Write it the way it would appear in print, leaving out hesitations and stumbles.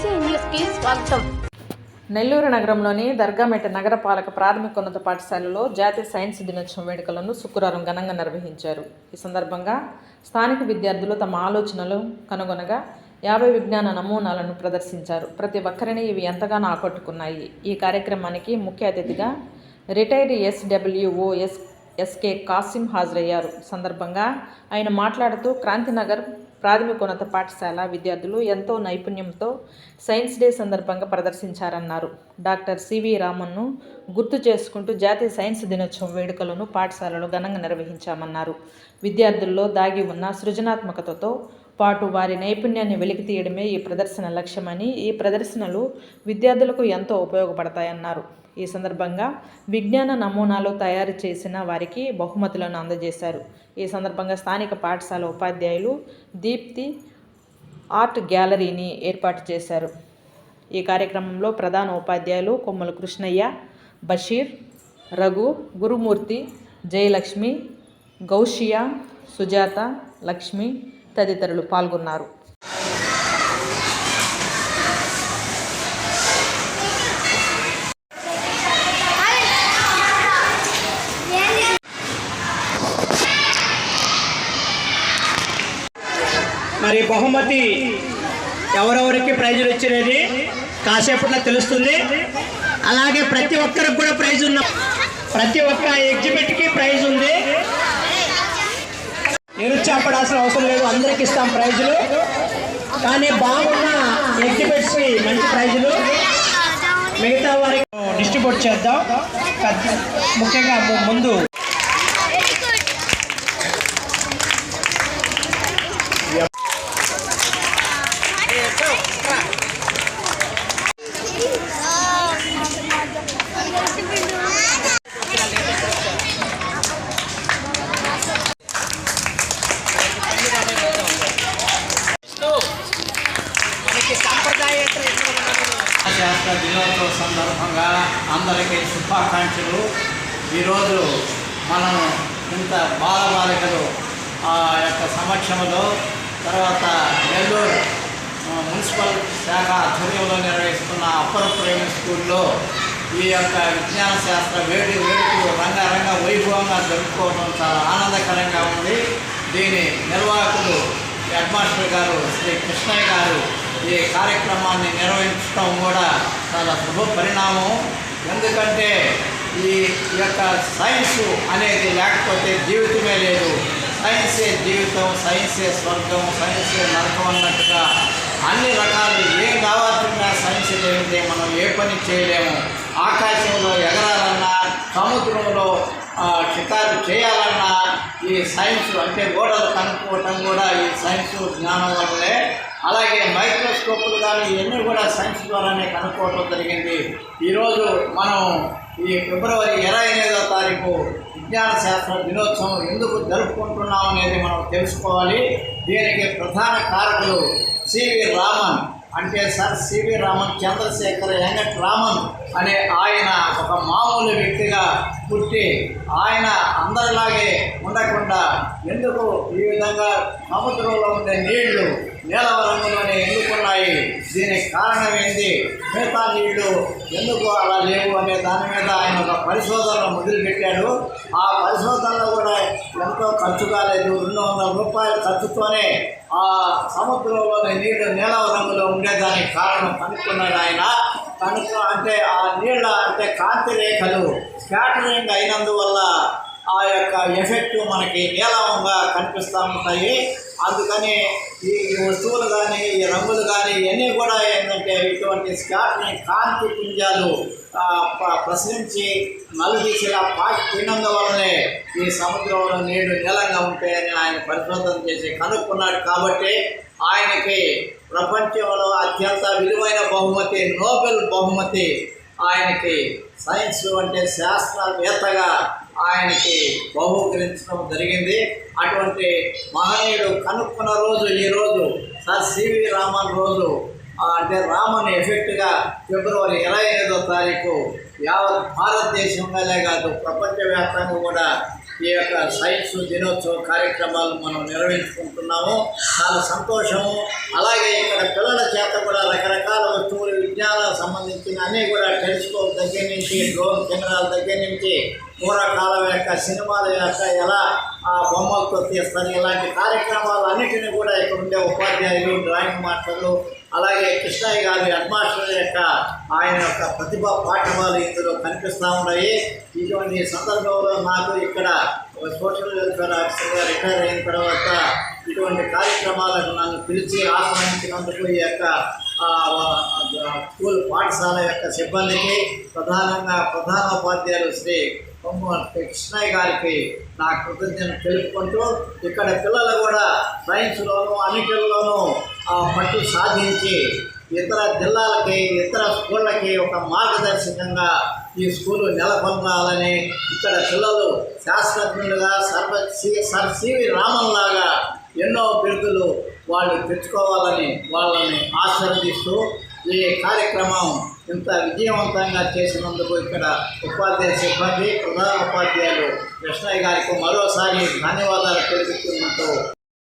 BC న్యూస్కి స్వాగతం. నెల్లూరు నగరంలోని దర్గామెట నగరపాలక ప్రాథమికోన్నత పాఠశాలలో జాతీయ సైన్స్ దినోత్సవం వేడుకలను శుక్రవారం ఘనంగా నిర్వహించారు. ఈ సందర్భంగా స్థానిక విద్యార్థులు తమ ఆలోచనలు కనుగొనగా 50 విజ్ఞాన నమూనాలను ప్రదర్శించారు. ప్రతి ఒక్కరిని ఇవి ఎంతగానో ఆకట్టుకున్నాయి. ఈ కార్యక్రమానికి ముఖ్య అతిథిగా రిటైర్డ్ SWO SK కాసిం హాజరయ్యారు. సందర్భంగా ఆయన మాట్లాడుతూ క్రాంతినగర్ ప్రాథమికోన్నత పాఠశాల విద్యార్థులు ఎంతో నైపుణ్యంతో సైన్స్ డే సందర్భంగా ప్రదర్శించారన్నారు. డాక్టర్ సివి రామన్ను గుర్తు చేసుకుంటూ జాతీయ సైన్స్ దినోత్సవం వేడుకలను పాఠశాలలో ఘనంగా నిర్వహించామన్నారు. విద్యార్థుల్లో దాగి ఉన్న సృజనాత్మకతతో పాటు వారి నైపుణ్యాన్ని వెలికితీయడమే ఈ ప్రదర్శన లక్ష్యమని, ఈ ప్రదర్శనలు విద్యార్థులకు ఎంతో ఉపయోగపడతాయన్నారు. ఈ సందర్భంగా విజ్ఞాన నమూనాలు తయారు చేసిన వారికి బహుమతులను అందజేశారు. ఈ సందర్భంగా స్థానిక పాఠశాల ఉపాధ్యాయులు దీప్తి ఆర్ట్ గ్యాలరీని ఏర్పాటు చేశారు. ఈ కార్యక్రమంలో ప్రధాన ఉపాధ్యాయులు కొమ్మల కృష్ణయ్య, బషీర్, రఘు, గురుమూర్తి, జయలక్ష్మి, గౌషియా, సుజాత, లక్ష్మి తదితరులు పాల్గొన్నారు. మరి బహుమతి ఎవరెవరికి ప్రైజులు ఇచ్చినది కాసేపట్లో తెలుస్తుంది. అలాగే ప్రతి ఒక్కరికి కూడా ప్రైజ్ ఉన్న ప్రతి ఒక్క ఎగ్జిబిట్కి ప్రైజ్ ఉంది. నిరుత్సాహపడాల్సిన అవసరం లేదు, అందరికి ఇస్తాం ప్రైజులు. కానీ బాగున్న ఎగ్జిబిట్స్కి మంచి ప్రైజులు మిగతా వారికి డిస్ట్రిబ్యూట్ చేద్దాం. ముఖ్యంగా ముందు శాస్త్ర దినోత్సవ సందర్భంగా అందరికీ శుభాకాంక్షలు. ఈరోజు మనం ఇంత బాలబాలికలు యొక్క సమక్షంలో తర్వాత నెల్లూరు మున్సిపల్ శాఖ ఆధ్వర్యంలో నిర్వహిస్తున్న అప్పర్ ప్రైమరీ స్కూల్లో ఈ యొక్క విజ్ఞాన శాస్త్ర వేడుకలు రంగారంగ వైభవంగా జరుపుకోవడం చాలా ఆనందకరంగా ఉంది. దీని నిర్వాహకులు హెడ్ మాస్టర్ గారు శ్రీ కృష్ణయ్య గారు ఈ కార్యక్రమాన్ని నిర్వహించడం కూడా చాలా శుభ పరిణామం. ఎందుకంటే ఈ యొక్క సైన్సు అనేది లేకపోతే జీవితమే లేదు. సైన్సే జీవితం, సైన్సే స్వర్గం, సైన్సే నరకం అన్నట్టుగా అన్ని రకాలు ఏం కావాల్సిన సైన్స్ లేనిదే మనం ఏ పని చేయలేము. ఆకాశంలో ఎగరాలన్నా, సముద్రంలో షికారు చేయాలన్నా ఈ సైన్స్ అంటే గోడలు కనుక్కోవటం కూడా ఈ సైన్స్ జ్ఞానం వల్లే. అలాగే మైక్రోస్కోపులు కానీ ఇవన్నీ కూడా సైన్స్ ద్వారానే కనుక్కోవటం జరిగింది. ఈరోజు మనం ఈ ఫిబ్రవరి 28వ తారీఖు విజ్ఞాన శాస్త్ర దినోత్సవం ఎందుకు జరుపుకుంటున్నాం అనేది మనం తెలుసుకోవాలి. దీనికి ప్రధాన కారకులు సివి రామన్, అంటే సార్ సివి రామన్ చంద్రశేఖర్ వెంకట రామన్ అనే ఆయన ఒక మామూలు వ్యక్తిగా పుట్టి ఆయన అందరిలాగే ఉండకుండా ఎందుకు ఈ విధంగా సముద్రంలో ఉండే నీళ్లు నీలవ రంగులోనే ఎందుకున్నాయి, దీనికి కారణం ఏంటి, మిగతా నీళ్లు ఎందుకు అలా లేవు అనే దాని మీద ఆయన ఒక పరిశోధన మొదలుపెట్టాడు. ఆ పరిశోధనలో కూడా ఎంతో ఖర్చు కాలేదు. 200 రూపాయల ఖర్చుతోనే ఆ సముద్రంలోని నీళ్లు నీలవ రంగులో ఉండేదానికి కారణం కనుక్కున్నాడు ఆయన. అంటే ఆ నీళ్ళ అంటే కాంతి రేఖలు స్కాటరింగ్ అయినందువల్ల ఆ యొక్క ఎఫెక్ట్ మనకి నీలవంగా కనిపిస్తూ ఉంటాయి. అందుకని ఈ వస్తువులు కానీ ఈ రంగులు కానీ ఇవన్నీ కూడా ఏంటంటే ఇటువంటి స్కాటరింగ్ కాంతి పుంజాలు ప్రసరించి నలుదిశలా పాకి తిన్నందువల్లనే ఈ సముద్రంలో నీళ్లు నీలంగా ఉంటాయని ఆయన పరిశోధన చేసి కనుక్కున్నాడు. కాబట్టి ఆయనకి ప్రపంచంలో అత్యంత విలువైన బహుమతి నోబెల్ బహుమతి ఆయనకి సైన్స్ అంటే శాస్త్రవేత్తగా ఆయనకి బహుకరించడం జరిగింది. అటువంటి మహనీయుడు కనుక్కున్న రోజు ఈరోజు సార్ సివి రామన్ రోజు, అంటే రామన్ ఎఫెక్ట్గా ఫిబ్రవరి 28వ తారీఖు యావత్ భారతదేశంలోనే కాదు ప్రపంచవ్యాప్తంగా కూడా ఈ యొక్క సైన్స్ దినోత్సవ కార్యక్రమాలు మనం నిర్వహించుకుంటున్నాము. చాలా సంతోషము. అలాగే ఇక్కడ పిల్లల చేత కూడా రకరకాల వస్తువులు విజ్ఞానాలకు సంబంధించిన అన్నీ కూడా టెలిస్కోప్ దగ్గర నుంచి డ్రోన్ కెమెరాల దగ్గర నుంచి పూర్వకాలం యొక్క సినిమాల యొక్క ఎలా ఆ బొమ్మలతో తీస్తారు ఇలాంటి కార్యక్రమాలు అన్నిటినీ కూడా ఇక్కడ ఉండే ఉపాధ్యాయులు, డ్రాయింగ్ మాస్టర్లు, అలాగే కృష్ణయ్య గారి హెడ్ మాస్టర్ యొక్క ఆయన యొక్క ప్రతిభా పాఠవాలు ఇందులో కనిపిస్తూ ఉన్నాయి. ఇటువంటి సందర్భంలో నాకు ఇక్కడ సోషల్ వెల్ఫేర్ ఆఫీసర్గా రిటైర్ అయిన తర్వాత ఇటువంటి కార్యక్రమాలకు నన్ను పిలిచి ఆహ్వానించినందుకు ఈ యొక్క స్కూల్ పాఠశాల యొక్క సిబ్బందికి ప్రధానంగా ప్రధానోపాధ్యాయులు శ్రీ కృష్ణయ్య గారికి నా కృతజ్ఞతలు తెలుపుకుంటూ ఇక్కడ పిల్లలు కూడా సైన్స్లోనూ అన్నిటిలోనూ పట్టు సాధించి ఇతర జిల్లాలకి ఇతర స్కూళ్ళకి ఒక మార్గదర్శకంగా ఈ స్కూలు నెలకొల్పాలని ఇక్కడ పిల్లలు శాస్త్రజ్ఞులుగా సర్ సివి రామన్ లాగా ఎన్నో బిరుదులు వాళ్ళు తెచ్చుకోవాలని వాళ్ళని ఆశీర్వదిస్తూ ఈ కార్యక్రమం ఇంత విజయవంతంగా చేసినందుకు ఇక్కడ ఉపాధ్యాయ సిబ్బంది, ప్రధాన ఉపాధ్యాయులు కృష్ణయ్య గారికి మరోసారి ధన్యవాదాలు తెలుపుతున్నట్టు